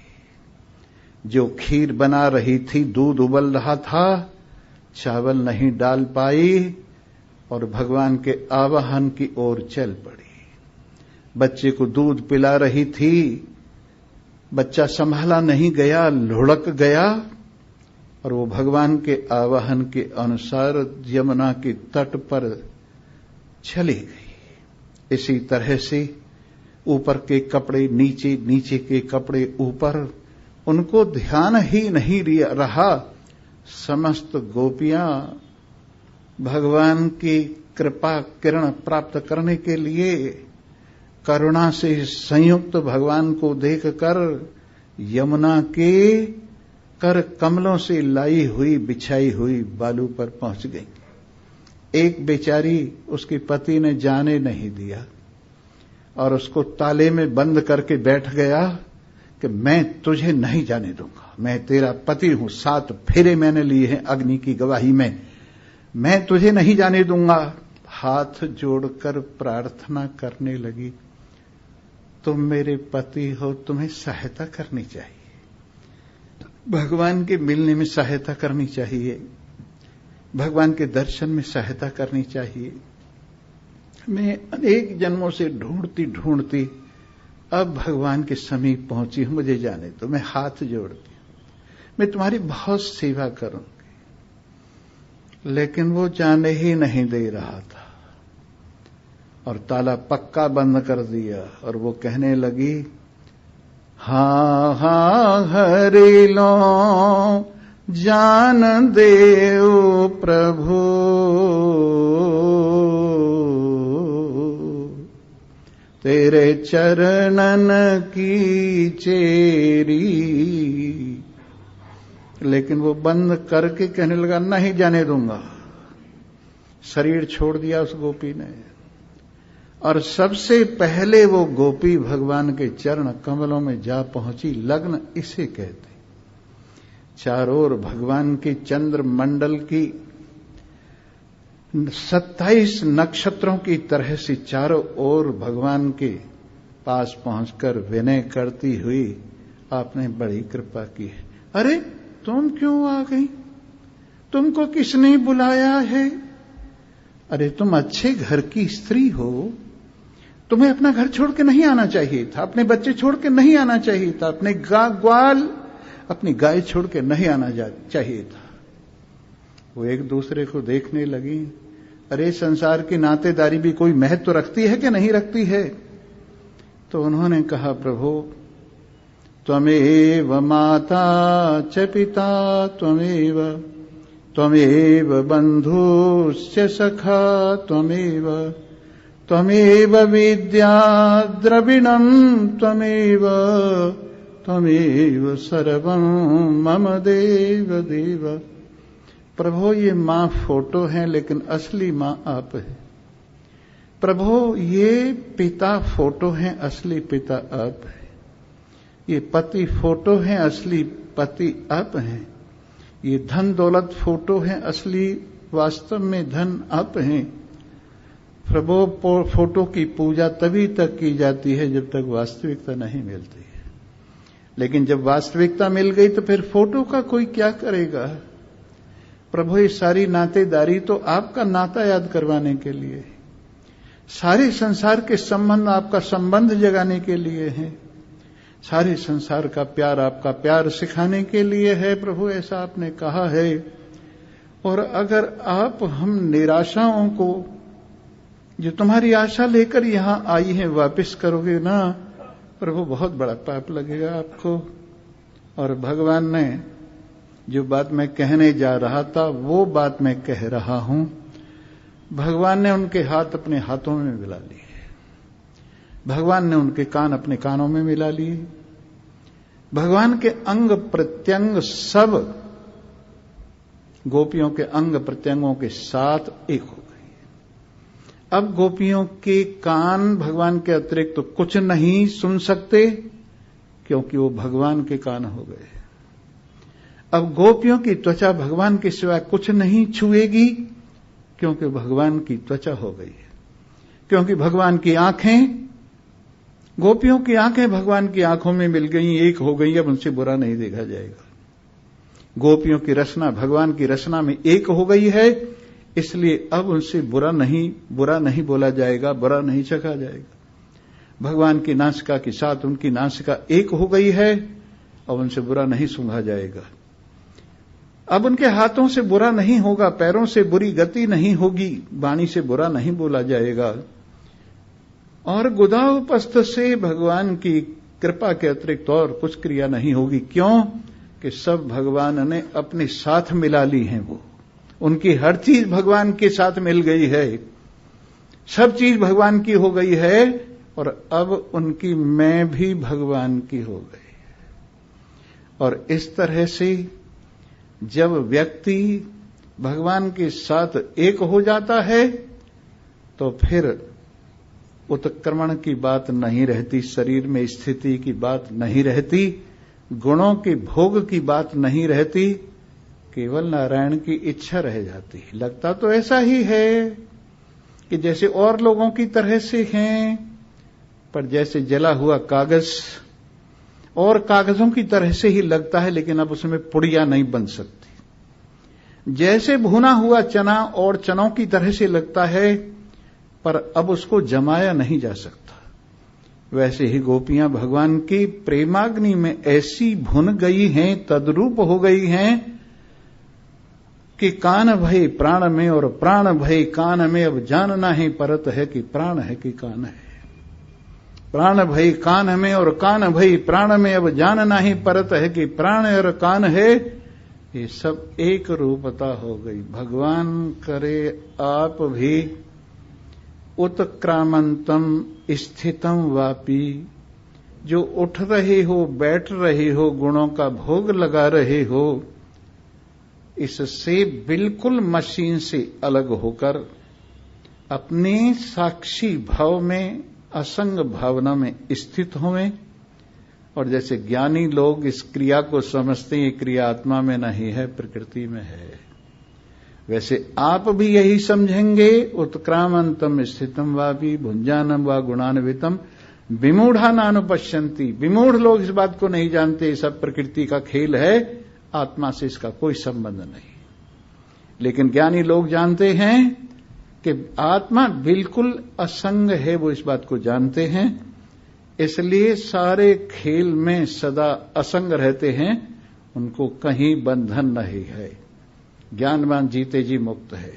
Speaker 1: जो खीर बना रही थी, दूध उबल रहा था, चावल नहीं डाल पाई और भगवान के आवाहन की ओर चल पड़ी। बच्चे को दूध पिला रही थी, बच्चा संभाला नहीं गया, लुढ़क गया और वो भगवान के आवाहन के अनुसार यमुना के तट पर चली गई। इसी तरह से ऊपर के कपड़े नीचे, नीचे के कपड़े ऊपर, उनको ध्यान ही नहीं रहा। समस्त गोपियां भगवान की कृपा किरण प्राप्त करने के लिए करुणा से संयुक्त भगवान को देखकर यमुना के कर कमलों से लाई हुई बिछाई हुई बालू पर पहुंच गई। एक बेचारी उसके पति ने जाने नहीं दिया और उसको ताले में बंद करके बैठ गया कि मैं तुझे नहीं जाने दूंगा, मैं तेरा पति हूं, 7 फेरे मैंने लिए हैं अग्नि की गवाही में, मैं तुझे नहीं जाने दूंगा। हाथ जोड़कर प्रार्थना करने लगी, तुम मेरे पति हो, तुम्हें सहायता करनी चाहिए, भगवान के मिलने में सहायता करनी चाहिए, भगवान के दर्शन में सहायता करनी चाहिए। मैं अनेक जन्मों से ढूंढती ढूंढती अब भगवान के समीप पहुंची हूं, मुझे जाने दो, मैं हाथ जोड़ती हूं, मैं तुम्हारी बहुत सेवा करूंगी। लेकिन वो जाने ही नहीं दे रहा था और ताला पक्का बंद कर दिया और वो कहने लगी, हाँ हाँ हरि लो जान देव प्रभु, तेरे चरणन की चेरी। लेकिन वो बंद करके कहने लगा, नहीं जाने दूंगा। शरीर छोड़ दिया उस गोपी ने और सबसे पहले वो गोपी भगवान के चरण कमलों में जा पहुंची। लग्न इसे कहते। चारों ओर भगवान के चंद्र मंडल की 27 नक्षत्रों की तरह से चारों ओर भगवान के पास पहुंचकर विनय करती हुई, आपने बड़ी कृपा की है। अरे तुम क्यों आ गई? तुमको किसने बुलाया है? अरे तुम अच्छे घर की स्त्री हो, तुम्हें अपना घर छोड़ के नहीं आना चाहिए था, अपने बच्चे छोड़ के नहीं आना चाहिए था, अपने ग्वाल अपनी गाय छोड़ के नहीं आना चाहिए था। वो एक दूसरे को देखने लगी। अरे संसार की नातेदारी भी कोई महत्व रखती है कि नहीं रखती है? तो उन्होंने कहा, प्रभु त्वमेव माता च पिता त्वमेव, त्वमेव बन्धुश्च सखा त्वमेव, त्वमेव विद्या द्रविणं त्वमेव, त्वमेव सर्वं मम देव देव। प्रभु ये मां फोटो है लेकिन असली मां आप है। प्रभु ये पिता फोटो है, असली पिता आप है। ये पति फोटो हैं, असली पति आप हैं। ये धन दौलत फोटो हैं, असली वास्तव में धन आप हैं। प्रभु फोटो की पूजा तभी तक की जाती है जब तक वास्तविकता नहीं मिलती है। लेकिन जब वास्तविकता मिल गई तो फिर फोटो का कोई क्या करेगा। प्रभु ये सारी नातेदारी तो आपका नाता याद करवाने के लिए, सारे संसार के संबंध आपका संबंध जगाने के लिए है, सारे संसार का प्यार आपका प्यार सिखाने के लिए है। प्रभु ऐसा आपने कहा है। और अगर आप हम निराशाओं को जो तुम्हारी आशा लेकर यहां आई है वापस करोगे ना, प्रभु बहुत बड़ा पाप लगेगा आपको। और भगवान ने जो बात मैं कहने जा रहा था वो बात मैं कह रहा हूं। भगवान ने उनके हाथ अपने हाथों में मिला लिए, भगवान ने उनके कान अपने कानों में मिला लिए, भगवान के अंग प्रत्यंग सब गोपियों के अंग प्रत्यंगों के साथ एक हो गए। अब गोपियों के कान भगवान के अतिरिक्त तो कुछ नहीं सुन सकते, क्योंकि वो भगवान के कान हो गए। अब गोपियों की त्वचा भगवान के सिवा कुछ नहीं छुएगी, क्योंकि भगवान की त्वचा हो गई है। क्योंकि भगवान की आंखें, गोपियों की आंखें भगवान की आंखों में मिल गई, एक हो गई, अब उनसे बुरा नहीं देखा जाएगा। गोपियों की रचना भगवान की रचना में एक हो गई है, इसलिए अब उनसे बुरा नहीं बोला जाएगा, बुरा नहीं चखा जाएगा। भगवान की नासिका के साथ उनकी नासिका एक हो गई है, अब उनसे बुरा नहीं सूंघा जाएगा। अब उनके हाथों से बुरा नहीं होगा, पैरों से बुरी गति नहीं होगी, वाणी से बुरा नहीं बोला जाएगा। और गुदाउपस्थ से भगवान की कृपा के अतिरिक्त और कुछ क्रिया नहीं होगी। क्यों? कि सब भगवान ने अपने साथ मिला ली हैं। वो उनकी हर चीज भगवान के साथ मिल गई है, सब चीज भगवान की हो गई है, और अब उनकी मैं भी भगवान की हो गई। और इस तरह से जब व्यक्ति भगवान के साथ एक हो जाता है तो फिर उत्क्रमण की बात नहीं रहती, शरीर में स्थिति की बात नहीं रहती, गुणों के भोग की बात नहीं रहती, केवल नारायण की इच्छा रह जाती है। लगता तो ऐसा ही है कि जैसे और लोगों की तरह से हैं, पर जैसे जला हुआ कागज और कागजों की तरह से ही लगता है, लेकिन अब उसमें पुड़िया नहीं बन सकती। जैसे भुना हुआ चना और चनों की तरह से लगता है, पर अब उसको जमाया नहीं जा सकता। वैसे ही गोपियां भगवान की प्रेमाग्नि में ऐसी भुन गई हैं, तद्रूप हो गई हैं कि कान भय प्राण में और प्राण भय कान में, अब जानना है परत है कि प्राण है कि कान है। प्राण भय कान में और कान भय प्राण में, अब जानना ही परत है कि प्राण और कान है। ये सब एक रूपता हो गई। भगवान करे आप भी उत्क्रामंतम स्थितम वापी, जो उठ रहे हो, बैठ रहे हो, गुणों का भोग लगा रहे हो, इससे बिल्कुल मशीन से अलग होकर अपने साक्षी भाव में, असंग भावना में स्थित होवें। और जैसे ज्ञानी लोग इस क्रिया को समझते हैं, ये क्रिया आत्मा में नहीं है, प्रकृति में है, वैसे आप भी यही समझेंगे। उत्क्रामंतम स्थितम वापि भुंजानम वा गुणान्वितम विमूढ़ा नानुपश्यन्ति। विमूढ़ लोग इस बात को नहीं जानते, ये सब प्रकृति का खेल है, आत्मा से इसका कोई संबंध नहीं। लेकिन ज्ञानी लोग जानते हैं कि आत्मा बिल्कुल असंग है, वो इस बात को जानते हैं, इसलिए सारे खेल में सदा असंग रहते हैं, उनको कहीं बंधन नहीं है। ज्ञानवान जीते जी मुक्त है,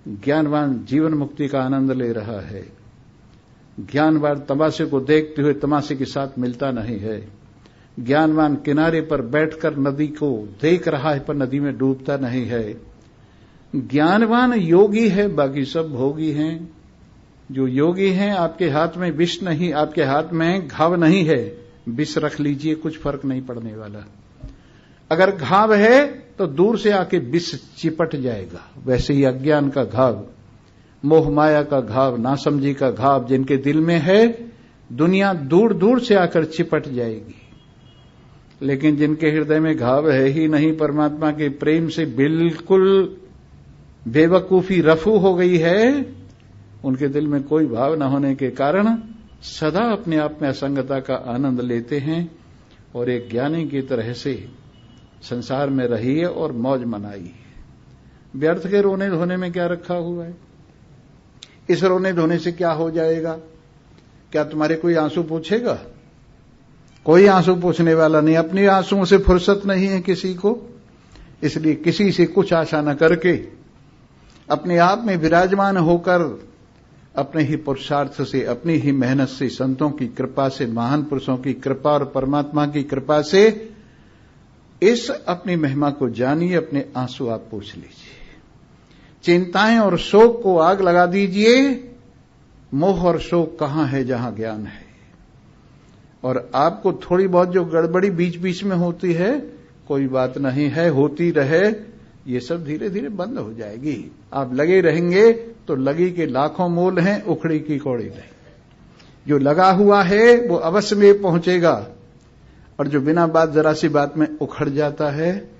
Speaker 1: ज्ञानवान जीवन मुक्ति का आनंद ले रहा है, ज्ञानवान तमाशे को देखते हुए तमाशे के साथ मिलता नहीं है, ज्ञानवान किनारे पर बैठकर नदी को देख रहा है पर नदी में डूबता नहीं है। ज्ञानवान योगी है, बाकी सब भोगी हैं। जो योगी हैं, आपके हाथ में विष नहीं, आपके हाथ में घाव नहीं है, विष रख लीजिए, कुछ फर्क नहीं पड़ने वाला। अगर घाव है तो दूर से आके विष चिपट जाएगा। वैसे ही अज्ञान का घाव, मोह माया का घाव, नासमझी का घाव जिनके दिल में है, दुनिया दूर दूर से आकर चिपट जाएगी। लेकिन जिनके हृदय में घाव है ही नहीं, परमात्मा के प्रेम से बिल्कुल बेवकूफी रफू हो गई है, उनके दिल में कोई भाव न होने के कारण सदा अपने आप में असंगता का आनंद लेते हैं और एक ज्ञानी की तरह से संसार में रहिए और मौज मनाइए। व्यर्थ के रोने धोने में क्या रखा हुआ है? इस रोने धोने से क्या हो जाएगा? क्या तुम्हारे कोई आंसू पूछेगा? कोई आंसू पूछने वाला नहीं। अपने आंसुओं से फुर्सत नहीं है किसी को, इसलिए किसी से कुछ आशा न करके अपने आप में विराजमान होकर अपने ही पुरुषार्थ से, अपनी ही मेहनत से, संतों की कृपा से, महान पुरुषों की कृपा और परमात्मा की कृपा से इस अपनी महिमा को जानिए। अपने आंसू आप पूछ लीजिए, चिंताएं और शोक को आग लगा दीजिए। मोह और शोक कहां है जहां ज्ञान है। और आपको थोड़ी बहुत जो गड़बड़ी बीच बीच में होती है, कोई बात नहीं है, होती रहे, ये सब धीरे धीरे बंद हो जाएगी। आप लगे रहेंगे तो लगी के लाखों मोल हैं, उखड़ी की कौड़ी नहीं। जो लगा हुआ है वो अवश्य में पहुंचेगा, और जो बिना बात जरा सी बात में उखड़ जाता है,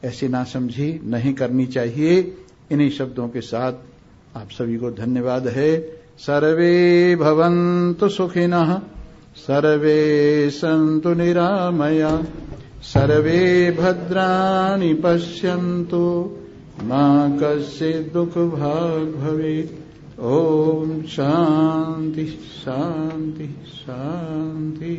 Speaker 1: ऐसी नासमझी नहीं करनी चाहिए। इन्हीं शब्दों के साथ आप सभी को धन्यवाद है। सर्वे भवन्तु सुखिनः, सर्वे सन्तु निरामया, सर्वे भद्राणि पश्यन्तु, मा कश्चित् दुःखभाग् भवेत्। ओम शांति शांति शांति।